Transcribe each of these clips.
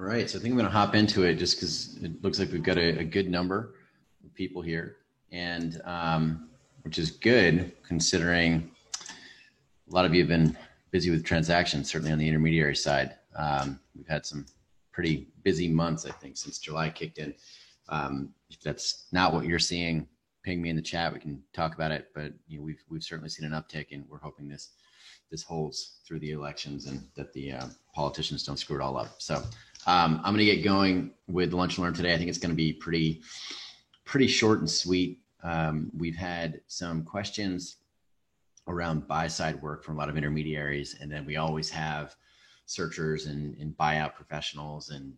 All right, so I think I'm going to hop into it just because it looks like we've got a good number of people here, and which is good considering a lot of you have been busy with transactions, certainly on the intermediary side. We've had some pretty busy months, I think, since July kicked in. If that's not what you're seeing, ping me in the chat. We can talk about it, but we've certainly seen an uptick, and we're hoping this holds through the elections and that the politicians don't screw it all up. So I'm going to get going with Lunch and Learn today. I think it's going to be pretty short and sweet. We've had some questions around buy-side work from a lot of intermediaries, and then we always have searchers and buyout professionals and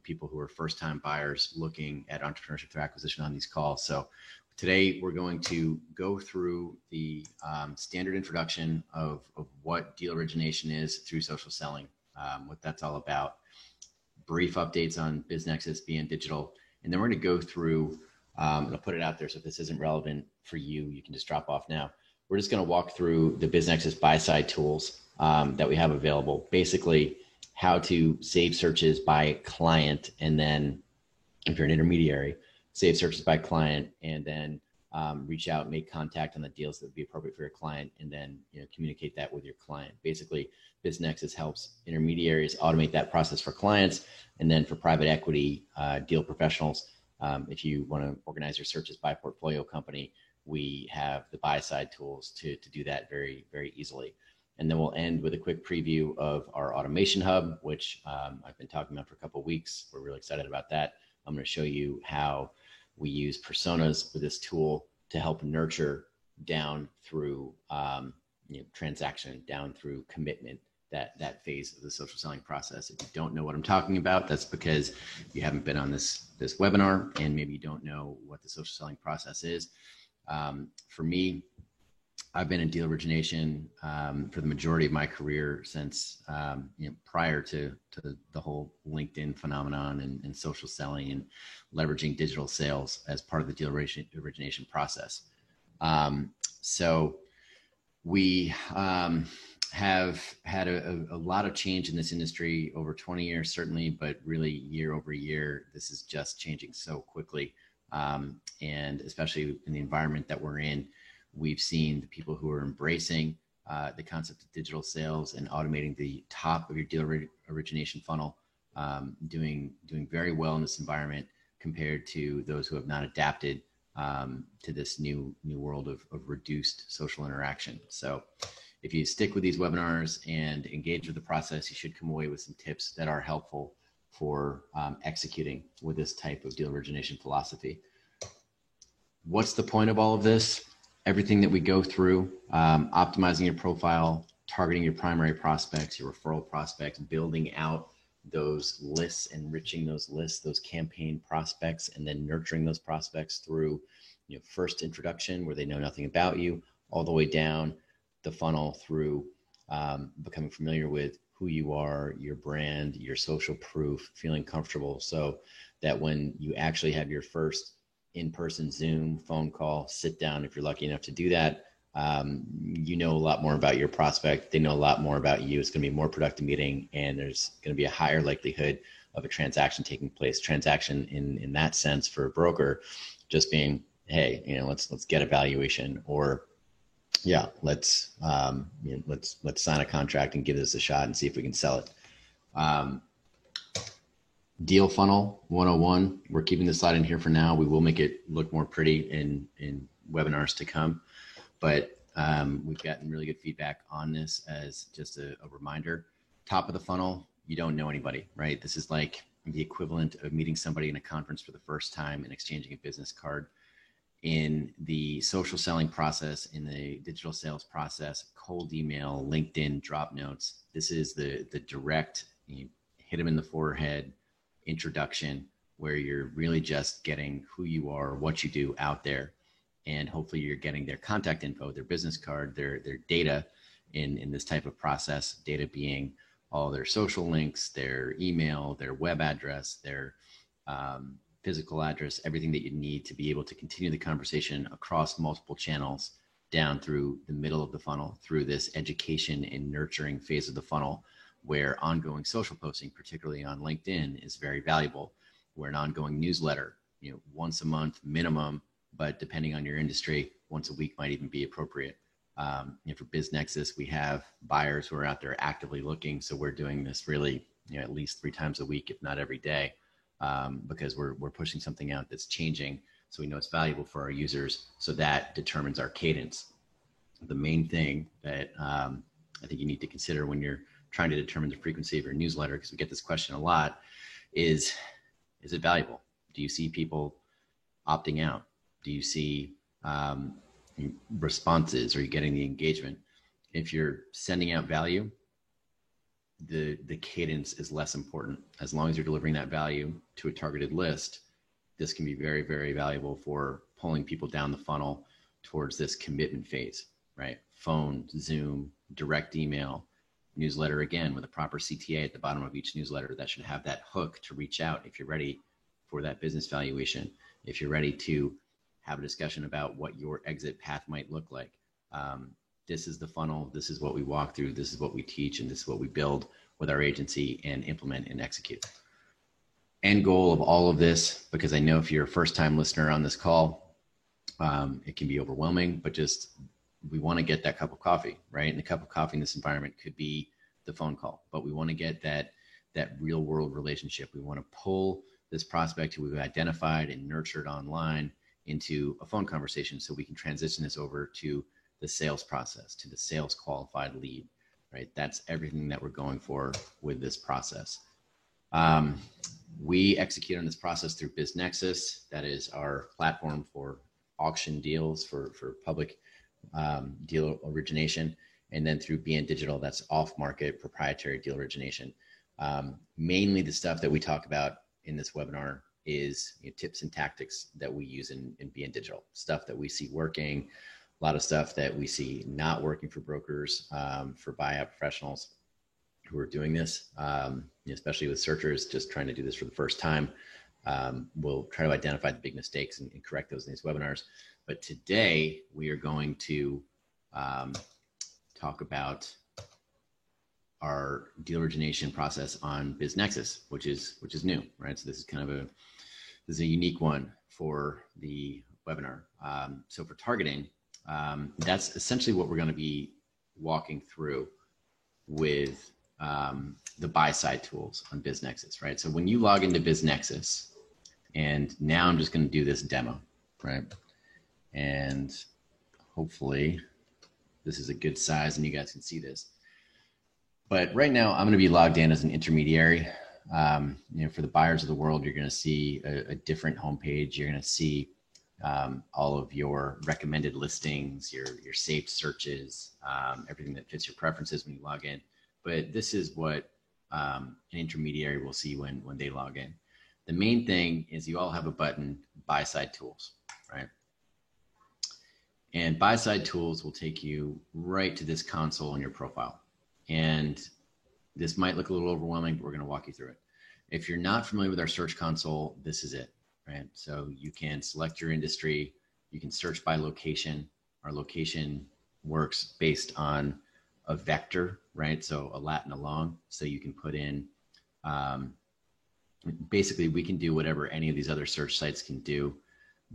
people who are first-time buyers looking at entrepreneurship through acquisition on these calls. So today we're going to go through the standard introduction of what deal origination is through social selling, what that's all about, brief updates on BizNexus, BN Digital, and then we're going to go through, and I'll put it out there, so if this isn't relevant for you, you can just drop off now. We're just going to walk through the BizNexus buy-side tools that we have available, basically how to save searches by client, and then if you're an intermediary, save searches by client, and then reach out, make contact on the deals that would be appropriate for your client, and then communicate that with your client. Basically, BizNexus helps intermediaries automate that process for clients, and then for private equity deal professionals, if you want to organize your searches by portfolio company, we have the buy-side tools to do that very, very easily. And then we'll end with a quick preview of our automation hub, which I've been talking about for a couple of weeks. We're really excited about that. I'm going to show you how we use personas with this tool to help nurture down through transaction, down through commitment, that phase of the social selling process. If you don't know what I'm talking about, that's because you haven't been on this webinar, and maybe you don't know what the social selling process is. For me, I've been in deal origination for the majority of my career since prior to the whole LinkedIn phenomenon and social selling and leveraging digital sales as part of the deal origination process. So we have had a lot of change in this industry over 20 years, certainly, but really year over year, this is just changing so quickly. And especially in the environment that we're in, we've seen the people who are embracing the concept of digital sales and automating the top of your deal origination funnel, doing very well in this environment compared to those who have not adapted to this new world of reduced social interaction. So if you stick with these webinars and engage with the process, you should come away with some tips that are helpful for executing with this type of deal origination philosophy. What's the point of all of this? Everything that we go through, optimizing your profile, targeting your primary prospects, your referral prospects, building out those lists, enriching those lists, those campaign prospects, and then nurturing those prospects through first introduction where they know nothing about you, all the way down the funnel through becoming familiar with who you are, your brand, your social proof, feeling comfortable so that when you actually have your first in-person Zoom phone call, sit down, if you're lucky enough to do that, you know a lot more about your prospect. They know a lot more about you. It's going to be a more productive meeting, and there's going to be a higher likelihood of a transaction taking place. Transaction in that sense for a broker just being, hey, let's get a valuation, or yeah, let's sign a contract and give this a shot and see if we can sell it. Deal funnel 101. We're keeping this slide in here for now. We will make it look more pretty in webinars to come, but we've gotten really good feedback on this as just a reminder. Top of the funnel, you don't know anybody, right? This is like the equivalent of meeting somebody in a conference for the first time and exchanging a business card. In the social selling process, in the digital sales process, cold email, LinkedIn, drop notes, this is the direct, hit them in the forehead introduction where you're really just getting who you are, what you do out there, and hopefully you're getting their contact info, their business card, their data in this type of process, data being all their social links, their email, their web address, their physical address, everything that you need to be able to continue the conversation across multiple channels down through the middle of the funnel, through this education and nurturing phase of the funnel, where ongoing social posting, particularly on LinkedIn, is very valuable, where an ongoing newsletter, once a month minimum, but depending on your industry, once a week might even be appropriate. For BizNexus, we have buyers who are out there actively looking. So we're doing this really, at least 3 times a week, if not every day, because we're pushing something out that's changing. So we know it's valuable for our users. So that determines our cadence. The main thing that I think you need to consider when you're trying to determine the frequency of your newsletter, because we get this question a lot, is it valuable? Do you see people opting out? Do you see responses? Are you getting the engagement? If you're sending out value, the cadence is less important. As long as you're delivering that value to a targeted list, this can be very, very valuable for pulling people down the funnel towards this commitment phase, right? Phone, Zoom, direct email, newsletter, again, with a proper CTA at the bottom of each newsletter that should have that hook to reach out if you're ready for that business valuation, if you're ready to have a discussion about what your exit path might look like. This is the funnel. This is what we walk through. This is what we teach. And this is what we build with our agency and implement and execute. End goal of all of this, because I know if you're a first-time listener on this call, it can be overwhelming, but just we want to get that cup of coffee, right? And the cup of coffee in this environment could be the phone call, but we want to get that real world relationship. We want to pull this prospect who we've identified and nurtured online into a phone conversation so we can transition this over to the sales process, to the sales qualified lead, right? That's everything that we're going for with this process. We execute on this process through BizNexus. That is our platform for auction deals, for public deal origination. And then through BN Digital, that's off-market proprietary deal origination. Mainly the stuff that we talk about in this webinar is tips and tactics that we use in BN Digital, stuff that we see working, a lot of stuff that we see not working for brokers, for buyout professionals who are doing this, especially with searchers just trying to do this for the first time. We'll try to identify the big mistakes and correct those in these webinars. But today we are going to talk about our deal origination process on BizNexus, which is new, right? So this is a unique one for the webinar. So for targeting, that's essentially what we're going to be walking through with the buy side tools on BizNexus, right? So when you log into BizNexus, and now I'm just going to do this demo, right? And hopefully this is a good size and you guys can see this. But right now I'm going to be logged in as an intermediary. For the buyers of the world, you're going to see a different homepage. You're going to see all of your recommended listings, your saved searches, everything that fits your preferences when you log in. But this is what an intermediary will see when they log in. The main thing is you all have a button, buy side tools, right? And buy side tools will take you right to this console in your profile. And this might look a little overwhelming, but we're going to walk you through it. If you're not familiar with our search console, this is it, right? So you can select your industry. You can search by location. Our location works based on a vector, right? So a lat and a long. So you can put in, basically we can do whatever any of these other search sites can do,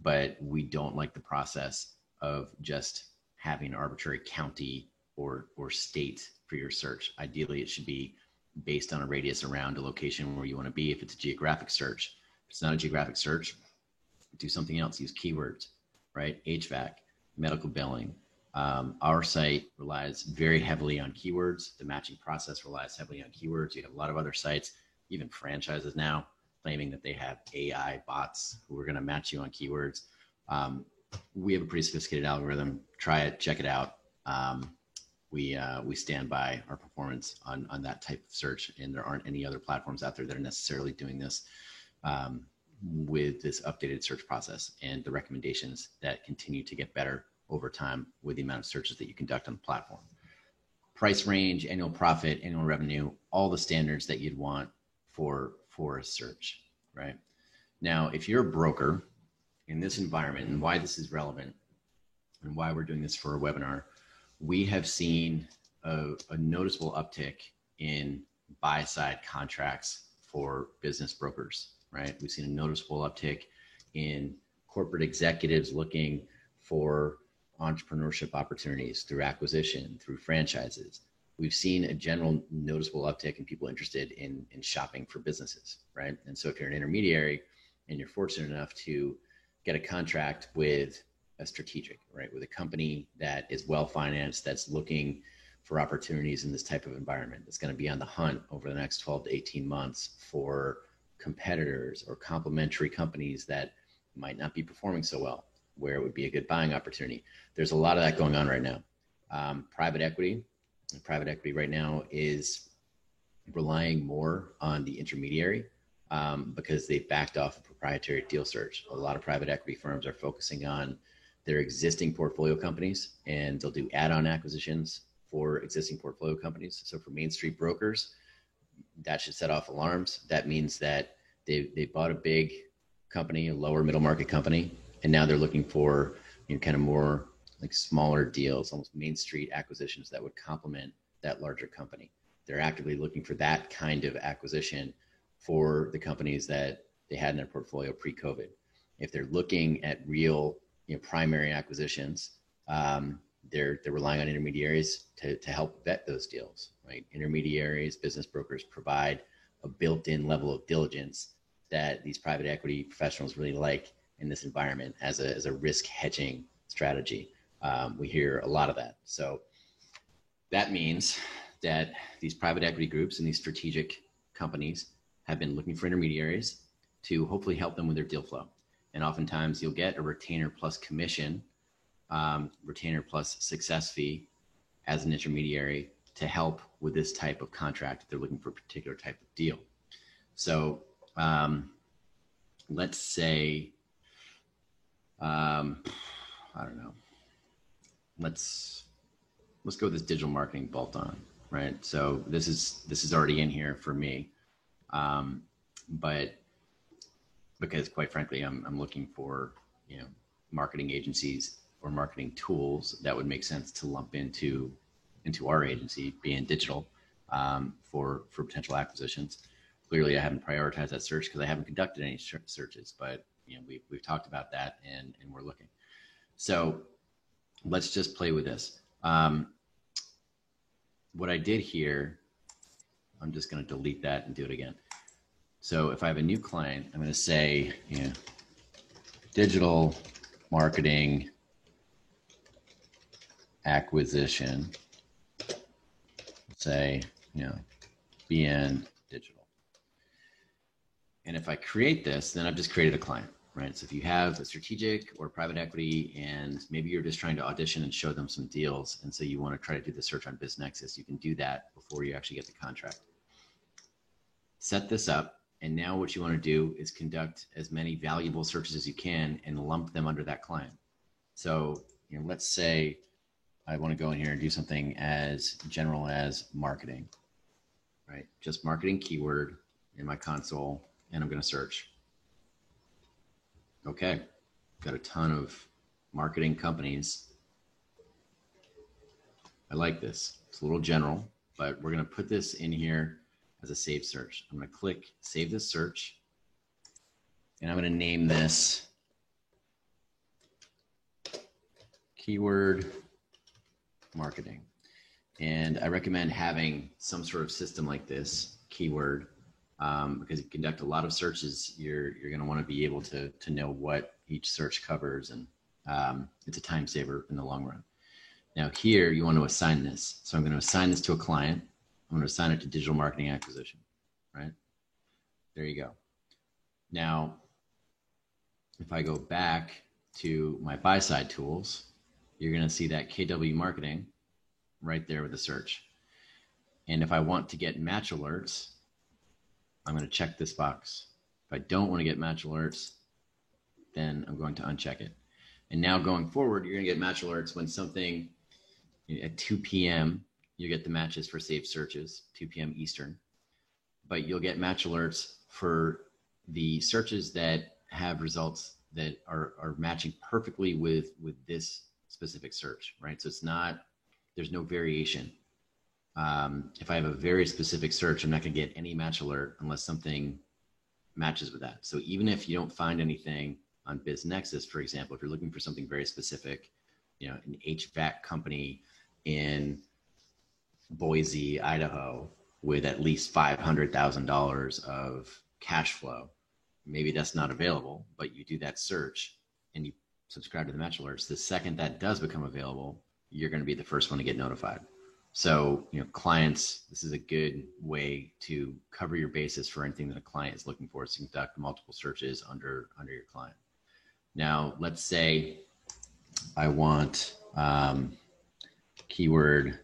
but we don't like the process of just having an arbitrary county or state for your search. Ideally, it should be based on a radius around a location where you want to be. If it's a geographic search, if it's not a geographic search, do something else. Use keywords, right? HVAC, medical billing. Our site relies very heavily on keywords. The matching process relies heavily on keywords. You have a lot of other sites, even franchises now, claiming that they have AI bots who are going to match you on keywords. We have a pretty sophisticated algorithm. Try it, check it out. We stand by our performance on that type of search, and there aren't any other platforms out there that are necessarily doing this with this updated search process and the recommendations that continue to get better over time with the amount of searches that you conduct on the platform. Price range, annual profit, annual revenue, all the standards that you'd want for a search, right? Now, if you're a broker in this environment, and why this is relevant and why we're doing this for a webinar, we have seen a noticeable uptick in buy side contracts for business brokers, right? We've seen a noticeable uptick in corporate executives looking for entrepreneurship opportunities through acquisition, through franchises. We've seen a general noticeable uptick in people interested in shopping for businesses, right? And so if you're an intermediary and you're fortunate enough to get a contract with a strategic, right, with a company that is well financed, that's looking for opportunities in this type of environment, that's going to be on the hunt over the next 12 to 18 months for competitors or complementary companies that might not be performing so well, where it would be a good buying opportunity. There's a lot of that going on right now. Private equity right now is relying more on the intermediary because they backed off a proprietary deal search. A lot of private equity firms are focusing on their existing portfolio companies, and they'll do add-on acquisitions for existing portfolio companies. So for Main Street brokers, that should set off alarms. That means that they bought a big company, a lower middle market company, and now they're looking for kind of more like smaller deals, almost Main Street acquisitions that would complement that larger company. They're actively looking for that kind of acquisition for the companies that they had in their portfolio pre-COVID. If they're looking at real primary acquisitions, they're relying on intermediaries to help vet those deals, right? Intermediaries, business brokers provide a built-in level of diligence that these private equity professionals really like in this environment as a risk hedging strategy. We hear a lot of that. So that means that these private equity groups and these strategic companies have been looking for intermediaries to hopefully help them with their deal flow. And oftentimes you'll get a retainer plus commission, retainer plus success fee as an intermediary to help with this type of contract if they're looking for a particular type of deal. So let's say, I don't know, let's go with this digital marketing bolt on, right? So this is already in here for me, but because quite frankly, I'm looking for marketing agencies or marketing tools that would make sense to lump into our agency, being digital, for potential acquisitions. Clearly, I haven't prioritized that search because I haven't conducted any searches, but we've talked about that and we're looking. So let's just play with this. What I did here, I'm just going to delete that and do it again. So if I have a new client, I'm going to say, digital marketing acquisition, say, BN Digital. And if I create this, then I've just created a client, right? So if you have a strategic or private equity and maybe you're just trying to audition and show them some deals, and so you want to try to do the search on BizNexus, you can do that before you actually get the contract. Set this up, and now what you want to do is conduct as many valuable searches as you can and lump them under that client. So let's say I want to go in here and do something as general as marketing, right? Just marketing keyword in my console, and I'm going to search. Okay, got a ton of marketing companies. I like this. It's a little general, but we're going to put this in here as a saved search. I'm going to click save this search, and I'm going to name this keyword marketing. And I recommend having some sort of system like this, keyword, because you conduct a lot of searches, you're going to want to be able to know what each search covers, and it's a time saver in the long run. Now here you want to assign this. So I'm going to assign this to a client. I'm going to assign it to digital marketing acquisition, right? There you go. Now, if I go back to my buy side tools, you're going to see that KW marketing right there with the search. And if I want to get match alerts, I'm going to check this box. If I don't want to get match alerts, then I'm going to uncheck it. And now going forward, you're going to get match alerts when something at 2 p.m., you get the matches for saved searches, 2 p.m. Eastern. But you'll get match alerts for the searches that have results that are matching perfectly with this specific search, right? So it's not, there's no variation. if I have a very specific search, I'm not going to get any match alert unless something matches with that. So even if you don't find anything on BizNexus, for example, if you're looking for something very specific, an HVAC company in Boise, Idaho, with at least $500,000 of cash flow, maybe that's not available, but you do that search and you subscribe to the match alerts. The second that does become available, you're going to be the first one to get notified. So, clients, this is a good way to cover your bases for anything that a client is looking for, is to conduct multiple searches under your client. Now, let's say I want keyword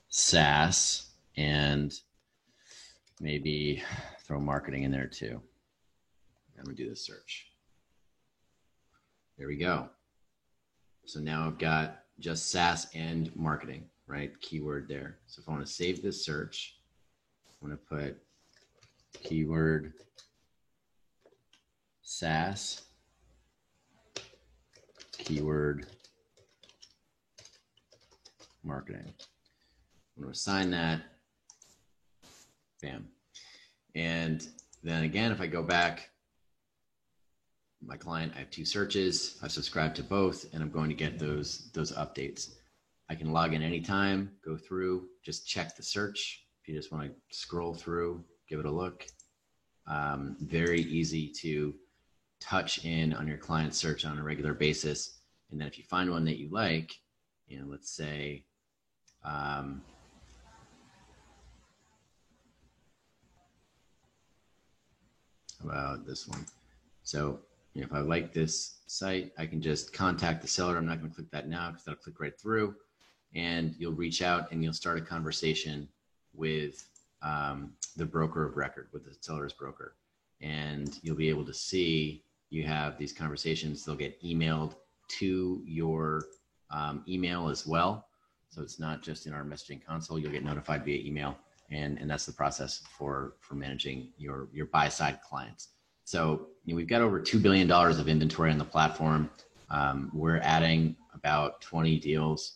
SaaS and maybe throw marketing in there too. I'm going to do this search. There we go. So now I've got just SaaS and marketing, right? Keyword there. So if I want to save this search, I'm going to put keyword SaaS, keyword marketing. I'm going to assign that. Bam. And then again, if I go back, my client, I have 2 searches. I've subscribed to both, and I'm going to get those updates. I can log in anytime, go through, just check the search. If you just want to scroll through, give it a look. Very easy to touch in on your client search on a regular basis. And then if you find one that you like, let's say, about this one. So if I like this site, I can just contact the seller. I'm not going to click that now because that'll click right through, and you'll reach out and you'll start a conversation with the broker of record, with the seller's broker, and you'll be able to see you have these conversations. They'll get emailed to your email as well. So it's not just in our messaging console. You'll get notified via email, and that's the process for managing your buy-side clients. So we've got over $2 billion of inventory on the platform. We're adding about 20 deals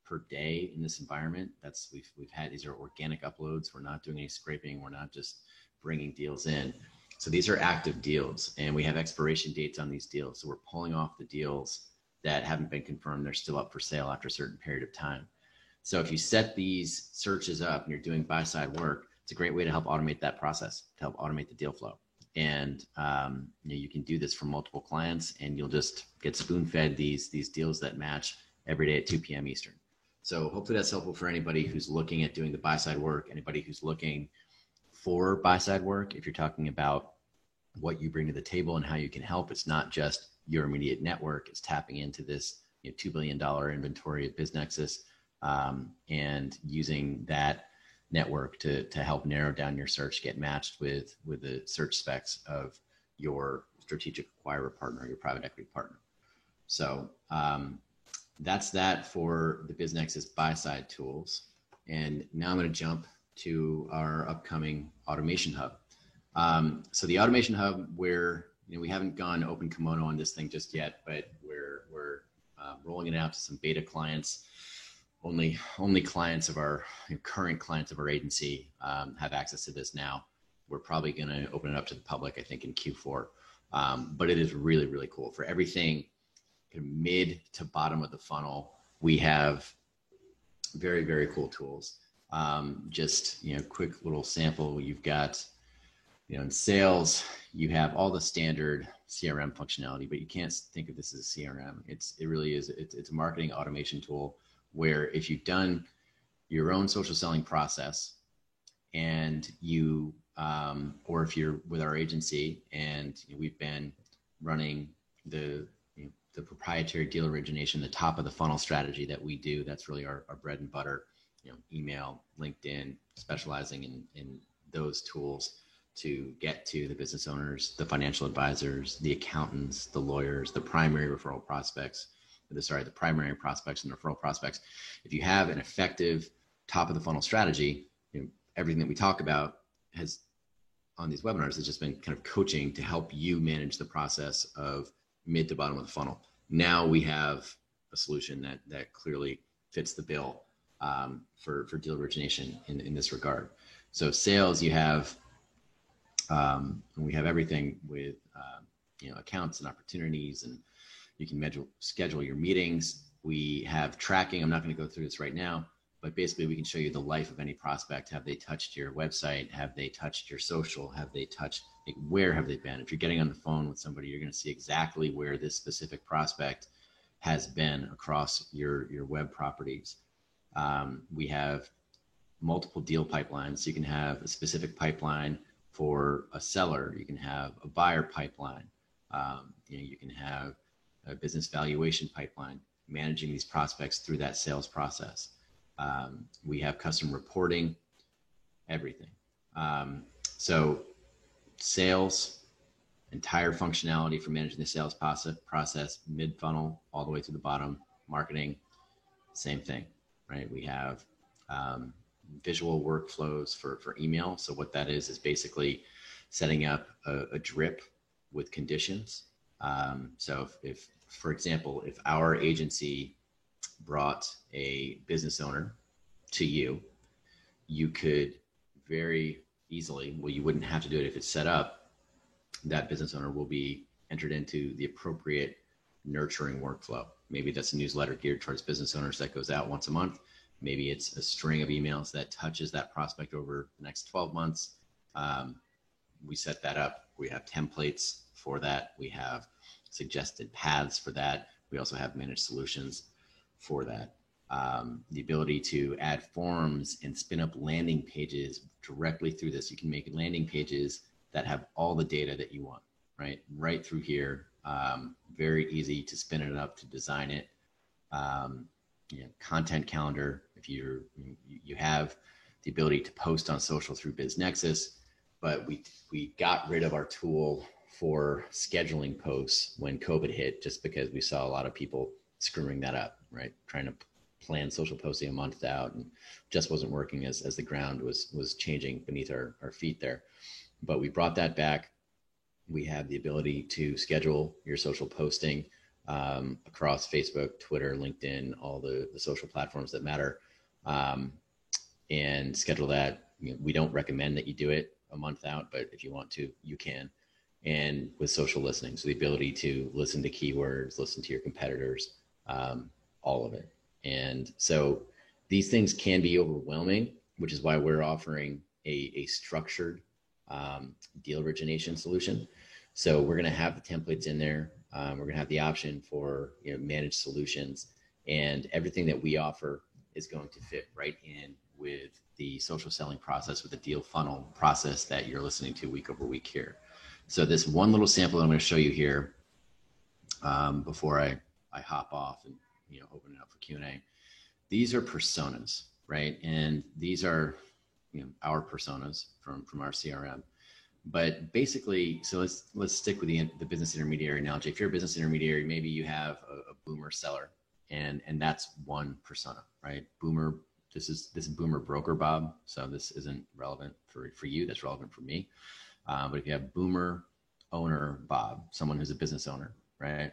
per day in this environment. We've had, these are organic uploads. We're not doing any scraping. We're not just bringing deals in. So these are active deals, and we have expiration dates on these deals. So we're pulling off the deals that haven't been confirmed. They're still up for sale after a certain period of time. So if you set these searches up and you're doing buy-side work, it's a great way to help automate that process, to help automate the deal flow. And you can do this for multiple clients, and you'll just get spoon-fed these deals that match every day at 2 p.m. Eastern. So hopefully that's helpful for anybody who's looking at doing the buy-side work, anybody who's looking for buy-side work. If you're talking about what you bring to the table and how you can help, it's not just your immediate network. It's tapping into this $2 billion inventory at BizNexus, and using that network to help narrow down your search, get matched with the search specs of your strategic acquirer partner, your private equity partner. So that's that for the BizNexus buy-side tools. And now I'm going to jump to our upcoming Automation Hub. So the Automation Hub, where we haven't gone open kimono on this thing just yet, but we're rolling it out to some beta clients. Only clients of our current clients of our agency have access to this now. We're probably going to open it up to the public, I think, in Q4. But it is really, really cool. For everything mid to bottom of the funnel, we have very, very cool tools. Just quick little sample. You've got in sales, you have all the standard CRM functionality, but you can't think of this as a CRM. It really is. It's a marketing automation tool where if you've done your own social selling process, and you, or if you're with our agency and we've been running the proprietary deal origination, the top of the funnel strategy that we do, that's really our bread and butter, email, LinkedIn, specializing in those tools to get to the business owners, the financial advisors, the accountants, the lawyers, the primary prospects and the referral prospects. If you have an effective top of the funnel strategy, everything that we talk about has on these webinars has just been kind of coaching to help you manage the process of mid to bottom of the funnel. Now we have a solution that clearly fits the bill. for deal origination in this regard. So sales, you have, we have everything with, accounts and opportunities, and you can schedule your meetings. We have tracking. I'm not going to go through this right now, but basically we can show you the life of any prospect. Have they touched your website? Have they touched your social? Have they touched, where have they been? If you're getting on the phone with somebody, you're going to see exactly where this specific prospect has been across your web properties. We have multiple deal pipelines. So you can have a specific pipeline for a seller. You can have a buyer pipeline. You can have a business valuation pipeline, managing these prospects through that sales process. We have custom reporting, everything. So sales, entire functionality for managing the sales process, mid-funnel all the way to the bottom. Marketing, same thing, right? We have visual workflows for email. So what that is basically setting up a drip with conditions. So if, for example, if our agency brought a business owner to you, you could very easily, well, you wouldn't have to do it if it's set up, that business owner will be entered into the appropriate nurturing workflow. Maybe that's a newsletter geared towards business owners that goes out once a month. Maybe it's a string of emails that touches that prospect over the next 12 months. We set that up. We have templates for that. We have suggested paths for that. We also have managed solutions for that. The ability to add forms and spin up landing pages directly through this. You can make landing pages that have all the data that you want, right through here. Very easy to spin it up, to design it. Content calendar. If you have the ability to post on social through BizNexus, but we got rid of our tool for scheduling posts when COVID hit, just because we saw a lot of people screwing that up, right? Trying to plan social posting a month out, and just wasn't working as the ground was changing beneath our feet there. But we brought that back. We have the ability to schedule your social posting across Facebook, Twitter, LinkedIn, all the social platforms that matter, and schedule that. We don't recommend that you do it a month out, but if you want to, you can. And with social listening, so the ability to listen to keywords, listen to your competitors, all of it. And so these things can be overwhelming, which is why we're offering a structured deal origination solution. So we're going to have the templates in there. We're going to have the option for managed solutions, and everything that we offer is going to fit right in with the social selling process, with the deal funnel process that you're listening to week over week here. So this one little sample that I'm going to show you here before I hop off and open it up for Q&A. These are personas, right? And these are our personas from our CRM. But basically, so let's stick with the business intermediary analogy. If you're a business intermediary, maybe you have a boomer seller, and that's one persona, right? Boomer. This is boomer broker Bob. So this isn't relevant for you. That's relevant for me. But if you have boomer owner Bob, someone who's a business owner, right?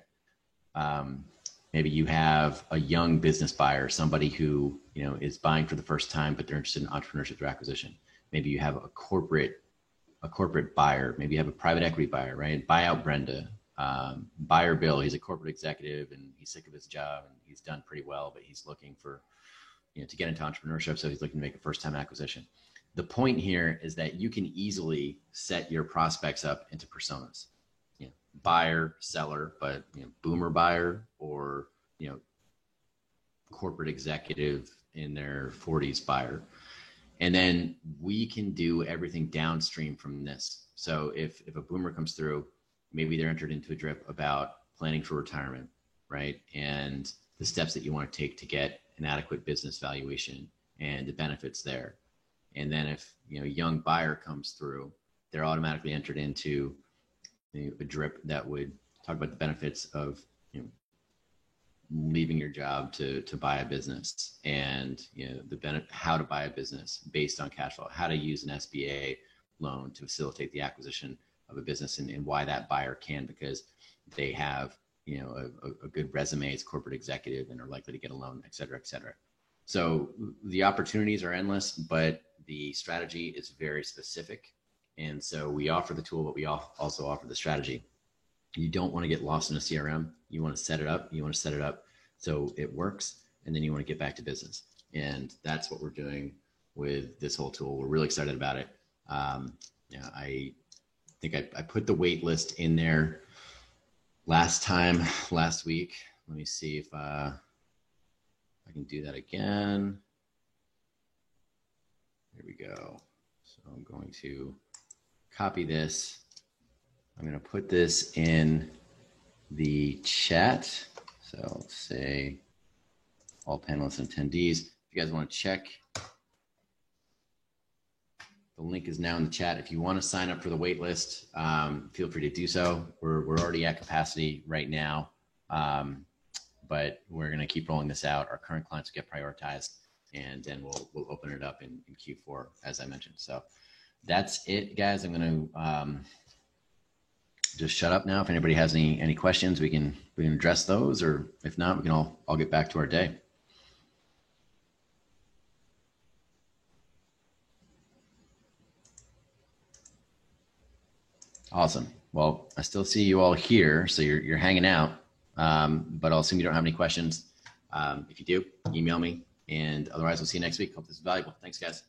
Maybe you have a young business buyer, somebody who is buying for the first time, but they're interested in entrepreneurship through acquisition. Maybe you have a corporate buyer. Maybe you have a private equity buyer, right? Buy out Brenda. Buyer Bill, he's a corporate executive and he's sick of his job and he's done pretty well, but he's looking for, to get into entrepreneurship. So he's looking to make a first-time acquisition. The point here is that you can easily set your prospects up into personas. Buyer, seller, but boomer buyer, or corporate executive in their 40s buyer. And then we can do everything downstream from this. So if a boomer comes through, maybe they're entered into a drip about planning for retirement, right? And the steps that you want to take to get an adequate business valuation and the benefits there. And then if a young buyer comes through, they're automatically entered into a drip that would talk about the benefits of leaving your job to buy a business, and how to buy a business based on cash flow, how to use an SBA loan to facilitate the acquisition of a business, and why that buyer can, because they have a good resume as corporate executive and are likely to get a loan, et cetera, et cetera. So the opportunities are endless, but the strategy is very specific. And so we offer the tool, but we also offer the strategy. You don't want to get lost in a CRM. You want to set it up. You want to set it up so it works, and then you want to get back to business. And that's what we're doing with this whole tool. We're really excited about it. I think I put the wait list in there last week. Let me see if I can do that again. There we go. So I'm going to copy this. I'm going to put this in the chat. So let's say all panelists and attendees. If you guys want to check, the link is now in the chat. If you want to sign up for the wait list, feel free to do so. We're already at capacity right now, but we're going to keep rolling this out. Our current clients will get prioritized, and then we'll open it up in Q4, as I mentioned. So that's it, guys. I'm going to just shut up now. If anybody has any questions, we can address those, or if not, we can all get back to our day. Awesome. Well, I still see you all here, so you're hanging out, but I'll assume you don't have any questions. If you do, email me, and otherwise we'll see you next week. Hope this is valuable. Thanks, guys.